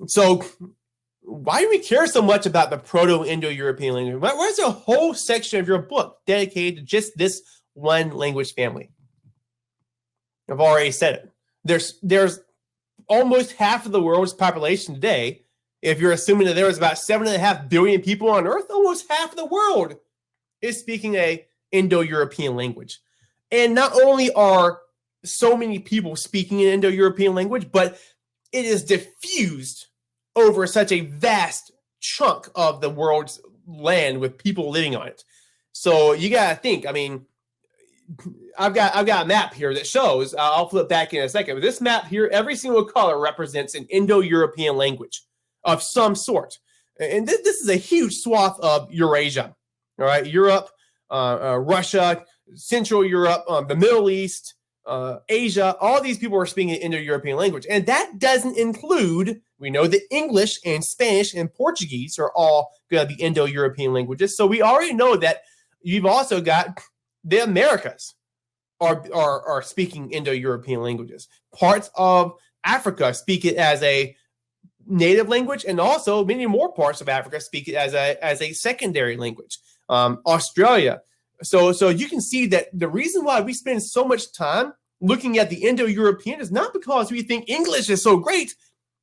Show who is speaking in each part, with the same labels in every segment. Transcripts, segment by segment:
Speaker 1: So why do we care so much about the Proto-Indo-European language? Why is there a whole section of your book dedicated to just this one language family? I've already said it. There's almost half of the world's population today. If you're assuming that there was about 7.5 billion people on Earth, almost half of the world is speaking a Indo-European language. And not only are so many people speaking an Indo-European language, but it is diffused over such a vast chunk of the world's land with people living on it. So you got to think, I mean, I've got a map here that shows, I'll flip back in a second, but this map here, every single color represents an Indo-European language of some sort. And this is a huge swath of Eurasia, all right? Europe, Russia, Central Europe, the Middle East, Asia, all these people are speaking Indo-European language. And that doesn't include, we know that English and Spanish and Portuguese are all going to be Indo-European languages. So we already know that you've also got the Americas are speaking Indo-European languages. Parts of Africa speak it as a native language, and also many more parts of Africa speak it as a secondary language. Australia. So you can see that the reason why we spend so much time looking at the Indo-European is not because we think English is so great,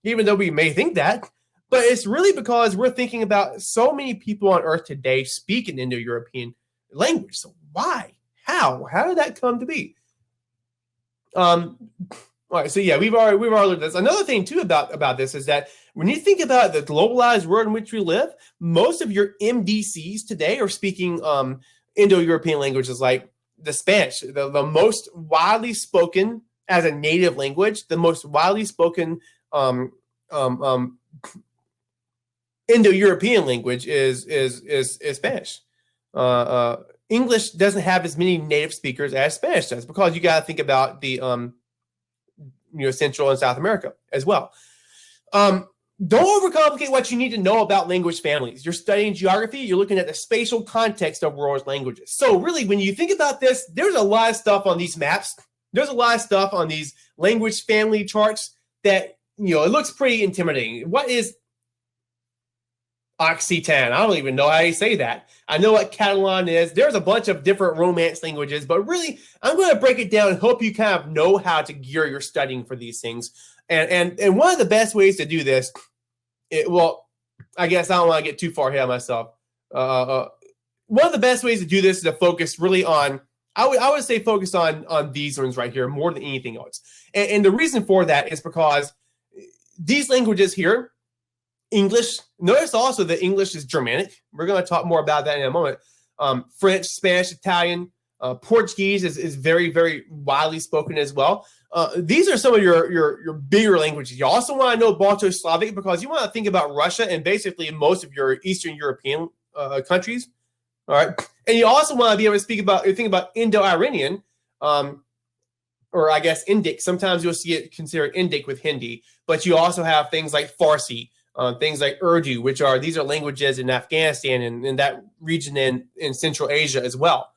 Speaker 1: even though we may think that, but it's really because we're thinking about so many people on Earth today speak an Indo-European language. So why? How did that come to be? All right, so yeah, we've already looked at this. Another thing too about this is that when you think about the globalized world in which we live, most of your MDCs today are speaking Indo-European languages like the Spanish, the most widely spoken as a native language, the most widely spoken Indo-European language is Spanish. English doesn't have as many native speakers as Spanish does, because you got to think about the Central and South America as well. Don't overcomplicate what you need to know about language families. You're studying geography, you're looking at the spatial context of world languages. So really, when you think about this, there's a lot of stuff on these maps. There's a lot of stuff on these language family charts that, it looks pretty intimidating. What is Occitan? I don't even know how you say that. I know what Catalan is. There's a bunch of different Romance languages, but really, I'm going to break it down and help you kind of know how to gear your studying for these things. And one of the best ways to do this, I guess I don't want to get too far ahead of myself. One of the best ways to do this is to focus really on, I would say focus on these ones right here more than anything else. And the reason for that is because these languages here, English, notice also that English is Germanic. We're going to talk more about that in a moment. French, Spanish, Italian, Portuguese is very, very widely spoken as well. These are some of your bigger languages. You also want to know Balto-Slavic, because you want to think about Russia and basically most of your Eastern European countries. All right, and you also want to be able to think about Indo-Iranian, or I guess Indic. Sometimes you'll see it considered Indic with Hindi, but you also have things like Farsi. Things like Urdu, these are languages in Afghanistan and in that region in Central Asia as well.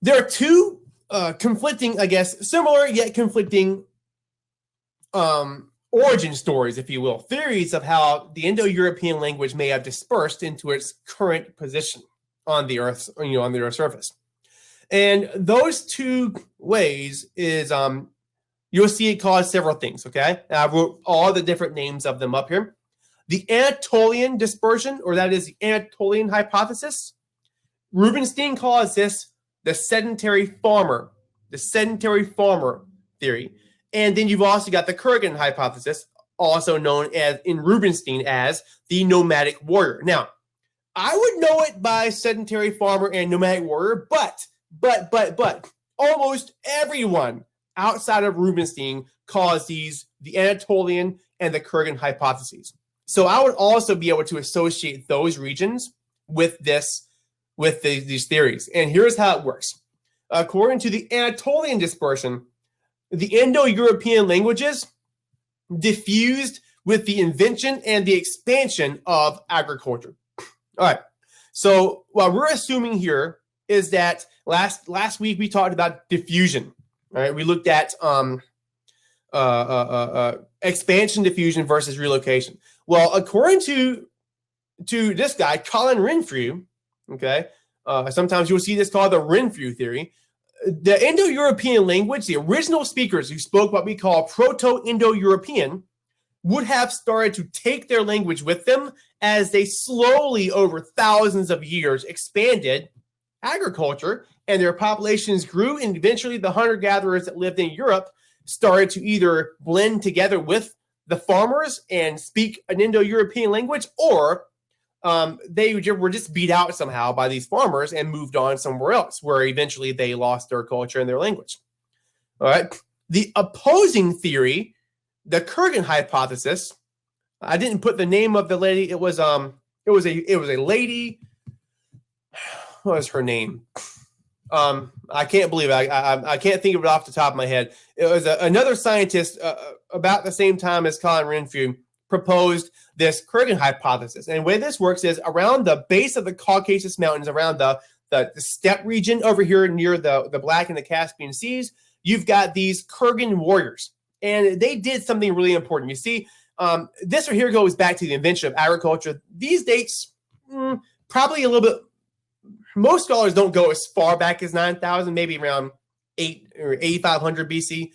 Speaker 1: There are two conflicting, I guess, similar yet conflicting origin stories, if you will, theories of how the Indo-European language may have dispersed into its current position on the Earth's, on the Earth's surface. And those two ways is you'll see it cause several things, okay? I wrote all the different names of them up here. The Anatolian Dispersion, or that is the Anatolian Hypothesis. Rubinstein calls this the sedentary farmer theory. And then you've also got the Kurgan Hypothesis, also known as in Rubinstein as the nomadic warrior. Now, I would know it by sedentary farmer and nomadic warrior, but almost everyone outside of Rubinstein calls these the Anatolian and the Kurgan hypotheses. So I would also be able to associate those regions with these theories. And here's how it works. According to the Anatolian Dispersion, the Indo-European languages diffused with the invention and the expansion of agriculture. All right. So what we're assuming here is that last week we talked about diffusion. All right, we looked at expansion, diffusion versus relocation. Well, according to this guy, Colin Renfrew, okay, sometimes you'll see this called the Renfrew theory. The Indo-European language, the original speakers who spoke what we call Proto-Indo-European, would have started to take their language with them as they slowly, over thousands of years, expanded agriculture and their populations grew, and eventually the hunter-gatherers that lived in Europe started to either blend together with the farmers and speak an Indo-European language, or they were just beat out somehow by these farmers and moved on somewhere else, where eventually they lost their culture and their language. All right. The opposing theory, the Kurgan hypothesis. I didn't put the name of the lady. It was a lady. What was her name? I can't believe it. I can't think of it off the top of my head. It was another scientist about the same time as Colin Renfrew proposed this Kurgan hypothesis. And the way this works is around the base of the Caucasus Mountains, around the steppe region over here near the Black and the Caspian Seas, you've got these Kurgan warriors. And they did something really important. You see, this right here goes back to the invention of agriculture. These dates, probably a little bit, most scholars don't go as far back as 9,000, maybe around 8,500 BC,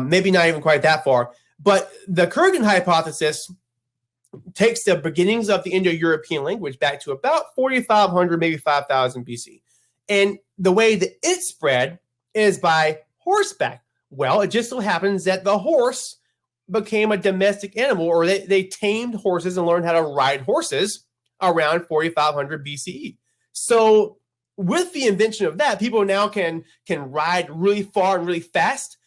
Speaker 1: maybe not even quite that far. But the Kurgan hypothesis takes the beginnings of the Indo-European language back to about 4,500, maybe 5,000 BC. And the way that it spread is by horseback. Well, it just so happens that the horse became a domestic animal, or they tamed horses and learned how to ride horses around 4,500 BCE. So with the invention of that, people now can ride really far and really fast.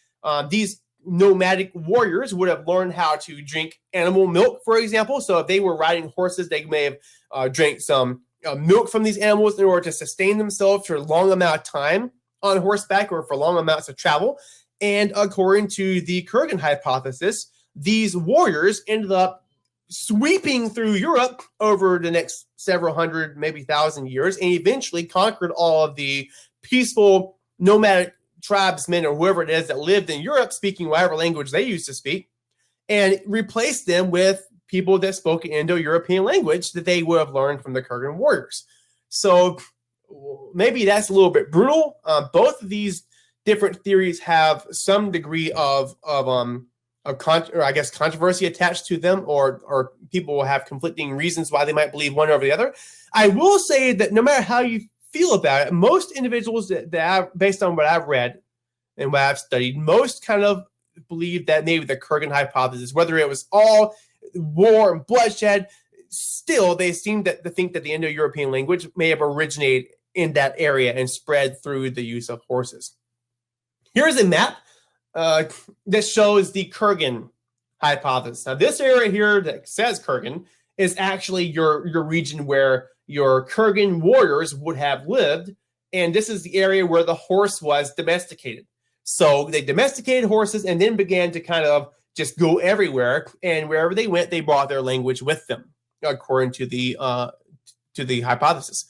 Speaker 1: These nomadic warriors would have learned how to drink animal milk, for example. So if they were riding horses, they may have drank some milk from these animals in order to sustain themselves for a long amount of time on horseback or for long amounts of travel. And according to the Kurgan hypothesis, these warriors ended up sweeping through Europe over the next several hundred, maybe 1,000 years, and eventually conquered all of the peaceful nomadic tribesmen or whoever it is that lived in Europe, speaking whatever language they used to speak, and replaced them with people that spoke an Indo-European language that they would have learned from the Kurgan warriors. So maybe that's a little bit brutal. Both of these different theories have some degree of controversy attached to them, or people will have conflicting reasons why they might believe one over the other. I will say that no matter how you feel about it, most individuals that based on what I've read and what I've studied, most kind of believe that maybe the Kurgan hypothesis, whether it was all war and bloodshed, still they seem to think that the Indo-European language may have originated in that area and spread through the use of horses. Here's a map that shows the Kurgan hypothesis. Now, this area here that says Kurgan is actually your region where your Kurgan warriors would have lived, and this is the area where the horse was domesticated. So they domesticated horses and then began to kind of just go everywhere, and wherever they went, they brought their language with them, according to the hypothesis.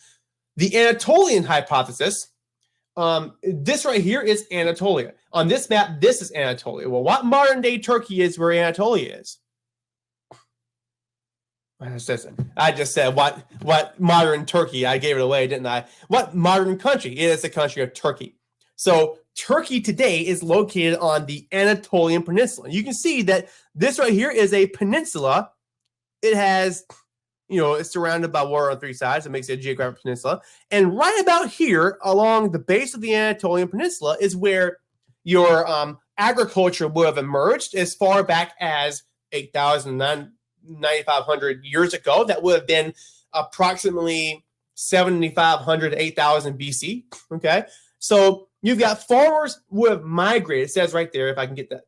Speaker 1: The Anatolian hypothesis. This right here is Anatolia. On this map, this is Anatolia. Well, what modern-day Turkey is where Anatolia is? I just said what modern Turkey. I gave it away, didn't I? What modern country? It is the country of Turkey. So Turkey today is located on the Anatolian Peninsula. You can see that this right here is a peninsula. It has, it's surrounded by water on three sides. It makes it a geographic peninsula. And right about here, along the base of the Anatolian Peninsula, is where your agriculture would have emerged as far back as 8,000, 9,500 years ago. That would have been approximately 7,500 to 8,000 BC. Okay, so you've got farmers would have migrated. It says right there, if I can get that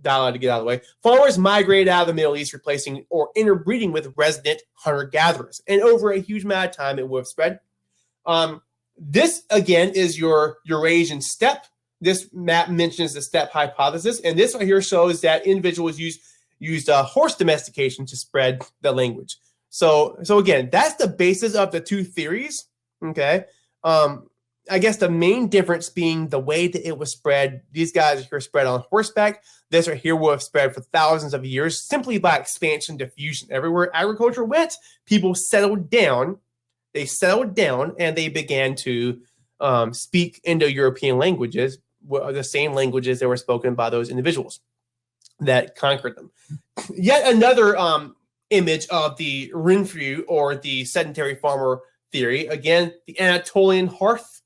Speaker 1: dial to get out of the way, farmers migrated out of the Middle East, replacing or interbreeding with resident hunter-gatherers. And over a huge amount of time, it would have spread. This, again, is your Eurasian steppe. This map mentions the steppe hypothesis. And this right here shows that individuals used horse domestication to spread the language. So again, that's the basis of the two theories. Okay. I guess the main difference being the way that it was spread. These guys are spread on horseback. This right here will have spread for thousands of years simply by expansion, diffusion. Everywhere agriculture went, people settled down. They settled down and they began to speak Indo-European languages, the same languages that were spoken by those individuals that conquered them. Yet another image of the Renfrew or the sedentary farmer theory. Again, the Anatolian hearth,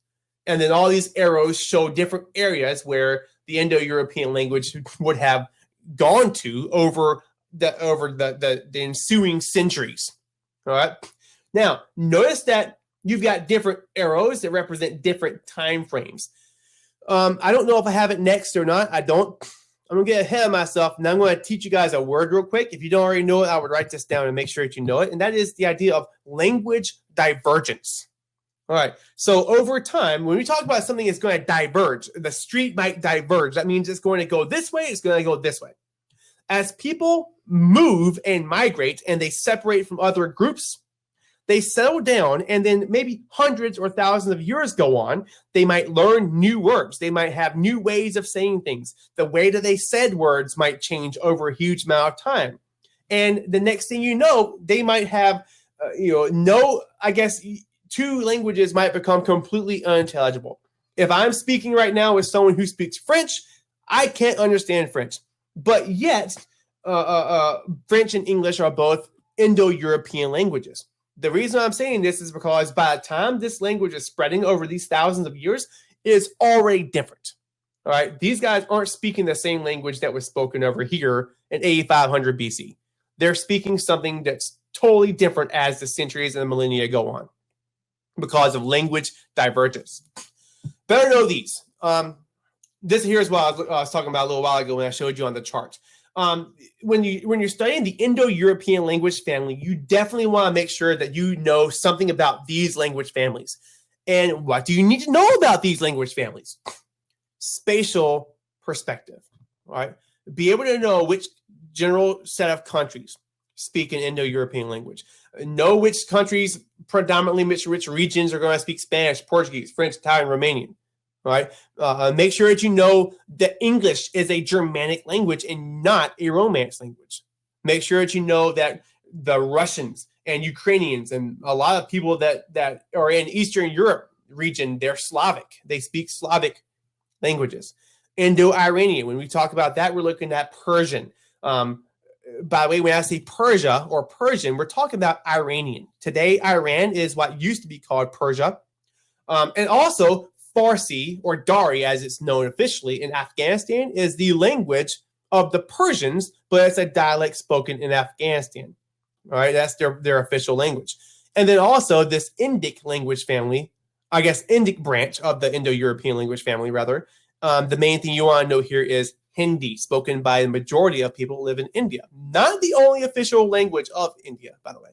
Speaker 1: and then all these arrows show different areas where the Indo-European language would have gone to over the ensuing centuries. All right. Now, notice that you've got different arrows that represent different time frames. I don't know if I have it next or not. I don't. I'm going to get ahead of myself, and I'm going to teach you guys a word real quick. If you don't already know it, I would write this down and make sure that you know it, and that is the idea of language divergence. All right, so over time, when we talk about something that's going to diverge, the street might diverge. That means it's going to go this way, it's going to go this way. As people move and migrate and they separate from other groups, they settle down, and then maybe hundreds or thousands of years go on. They might learn new words. They might have new ways of saying things. The way that they said words might change over a huge amount of time. And the next thing you know, they might have, two languages might become completely unintelligible. If I'm speaking right now with someone who speaks French, I can't understand French. But yet, French and English are both Indo-European languages. The reason I'm saying this is because by the time this language is spreading over these thousands of years, it is already different. All right, these guys aren't speaking the same language that was spoken over here in 8500 BC. They're speaking something that's totally different as the centuries and the millennia go on because of language divergence. Better know these. This here is what I was talking about a little while ago when I showed you on the chart. When you're studying the Indo-European language family, you definitely want to make sure that you know something about these language families. And what do you need to know about these language families? Spatial perspective, all right? Be able to know which general set of countries speak an Indo-European language. Know which countries, predominantly which regions are going to speak Spanish, Portuguese, French, Italian, Romanian. Right? Make sure that you know that English is a Germanic language and not a Romance language. Make sure that you know that the Russians and Ukrainians and a lot of people that are in Eastern Europe region, they're Slavic. They speak Slavic languages. Indo-Iranian, when we talk about that, we're looking at Persian. By the way, when I say Persia or Persian, we're talking about Iranian. Today, Iran is what used to be called Persia. And also, Farsi, or Dari as it's known officially in Afghanistan, is the language of the Persians, but it's a dialect spoken in Afghanistan. All right, that's their official language. And then also this Indic language family, I guess Indic branch of the Indo-European language family, rather. The main thing you want to know here is Hindi, spoken by the majority of people who live in India. Not the only official language of India, by the way.